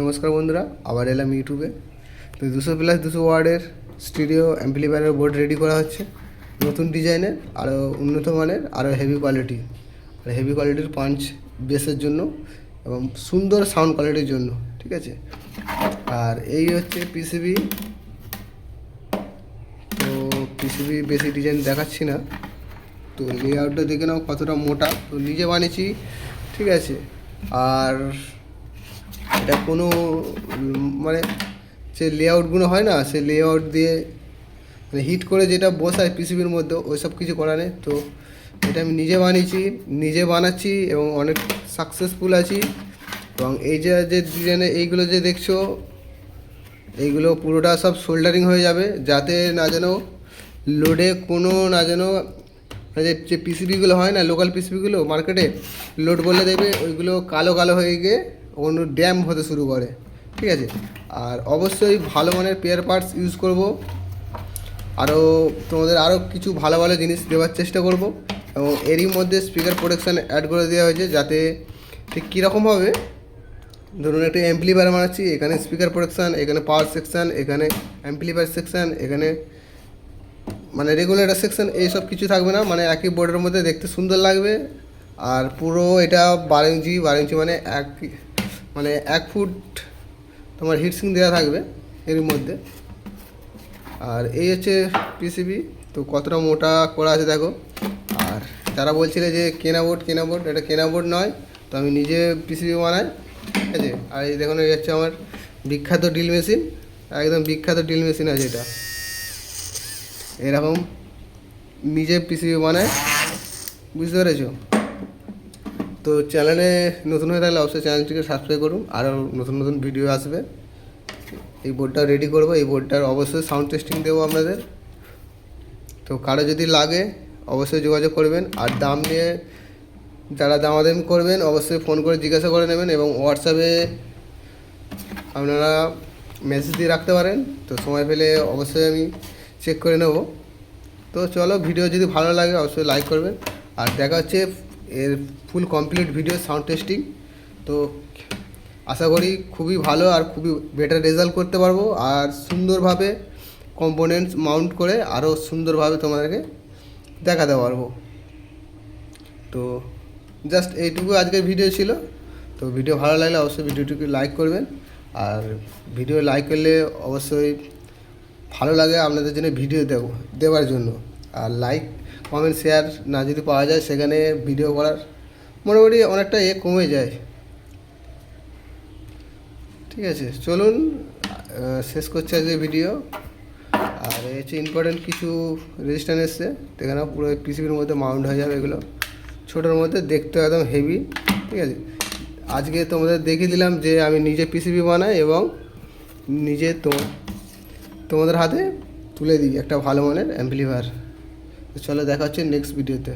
নমস্কার বন্ধুরা, আবার এলাম ইউটিউবে। তো 200+200 ওয়ার্ডের স্টিরিও অ্যাম্পলিফায়ারের বোর্ড রেডি করা হচ্ছে, নতুন ডিজাইনের, আরও উন্নত মানের, আরও হেভি কোয়ালিটি। আর হেভি কোয়ালিটির পাঞ্চ বেসের জন্য এবং সুন্দর সাউন্ড কোয়ালিটির জন্য, ঠিক আছে। আর এই হচ্ছে পিসিবি। তো পিসিবি বেশি ডিজাইন দেখাচ্ছি না, তো লেআউটটা দেখে নাও কতটা মোটা। তো নিজে বানিয়েছি, ঠিক আছে। আর এটা কোনো মানে যে লেআউটগুলো হয় না, সে লেআউট দিয়ে মানে হিট করে যেটা বসায় পিসিবির মধ্যে, ওই সব কিছু করা নেই। তো এটা আমি নিজে বানিয়েছি, নিজে বানাচ্ছি এবং অনেক সাকসেসফুল আছি। এবং এই যে যে ডিজাইনে এইগুলো যে দেখছো, এইগুলো পুরোটা সব সোল্ডারিং হয়ে যাবে, যাতে না যেন লোডে কোনো না যেন যে পিসিবিগুলো হয় না, লোকাল পিসিবিগুলো মার্কেটে লোড বলে দেবে, ওইগুলো কালো কালো হয়ে গিয়ে অন্য ড্যাম হতে শুরু করে, ঠিক আছে। আর অবশ্যই ভালো মানের পেয়ার পার্টস ইউজ করব। আরও তোমাদের আরও কিছু ভালো ভালো জিনিস দেওয়ার চেষ্টা করব। এবং এরই মধ্যে স্পিকার প্রোটেকশান অ্যাড করে দেওয়া হয়েছে, যাতে ঠিক কীরকম হবে, ধরুন একটা অ্যাম্পলিফায়ার বানাচ্ছি, এখানে স্পিকার প্রোটেকশান, এখানে পাওয়ার সেকশান, এখানে অ্যাম্পলিফায়ার সেকশান, এখানে মানে রেগুলেটর সেকশন, এইসব কিছু থাকবে না, মানে একই বোর্ডের মধ্যে দেখতে সুন্দর লাগবে। আর পুরো এটা 12 ইঞ্চি মানে 1 ফুট তোমার হিটসিং দেওয়া থাকবে এর মধ্যে। আর এই হচ্ছে পিসিবি। তো কতটা মোটা করা আছে দেখো। আর যারা বলছিলে যে কেনা বোর্ড, এটা কেনা বোর্ড নয়, তো আমি নিজে পিসিবি বানাই, ঠিক আছে। আর এই দেখুন, এই হচ্ছে আমার বিখ্যাত ড্রিল মেশিন, একদম বিখ্যাত ড্রিল মেশিন আছে এটা। এরকম নিজে পিসিবি বানায়, বুঝতে পেরেছো। তো চ্যানেলে নতুন হয়ে থাকলে অবশ্যই চ্যানেলটিকে সাবস্ক্রাইব করুন, আরও নতুন নতুন ভিডিও আসবে। এই বোর্ডটা রেডি করবো, এই বোর্ডটার অবশ্যই সাউন্ড টেস্টিং দেবো আপনাদের। তো কারো যদি লাগে অবশ্যই যোগাযোগ করবেন। আর দাম নিয়ে যারা দামাদামি করবেন অবশ্যই ফোন করে জিজ্ঞাসা করে নেবেন, এবং হোয়াটসঅ্যাপে আপনারা মেসেজ দিয়ে রাখতে পারেন। তো সময় পেলে অবশ্যই আমি চেক করে নেব। তো চলো, ভিডিও যদি ভালো লাগে অবশ্যই লাইক করবেন। আর দেখা হচ্ছে এর full complete video sound testing. তো আশা করি খুবই ভালো আর খুবই বেটার রেজাল্ট করতে পারবো, আর সুন্দরভাবে কম্পোনেন্টস মাউন্ট করে আরও সুন্দরভাবে তোমাদেরকে দেখাতে পারবো। তো জাস্ট এইটুকু আজকের ভিডিও ছিল। তো ভিডিও ভালো লাগলে অবশ্যই ভিডিওটিকে লাইক করবেন। আর ভিডিও লাইক করলে অবশ্যই ভালো লাগে আপনাদের জন্য ভিডিও দেওয়ার জন্য। আর লাইক কমেন্ট শেয়ার না যদি পাওয়া যায়, সেখানে ভিডিও করার মোটামুটি অনেকটা কমে যায়, ঠিক আছে। চলুন শেষ করছি আজকে ভিডিও। আর এই হচ্ছে ইম্পর্টেন্ট কিছু রেজিস্ট্যান্স এসছে, এখানে পুরো পিসিবির মধ্যে মাউন্ট হয়ে যাবে। এগুলো ছোটোর মধ্যে দেখতে একদম হেভি, ঠিক আছে। আজকে তোমাদের দেখিয়ে দিলাম যে আমি নিজে পিসিবি বানাই এবং নিজে তোমাদের হাতে তুলে দিই একটা ভালো মানের অ্যাম্পলিফায়ার। চলো, দেখা হচ্ছে নেক্সট ভিডিওতে।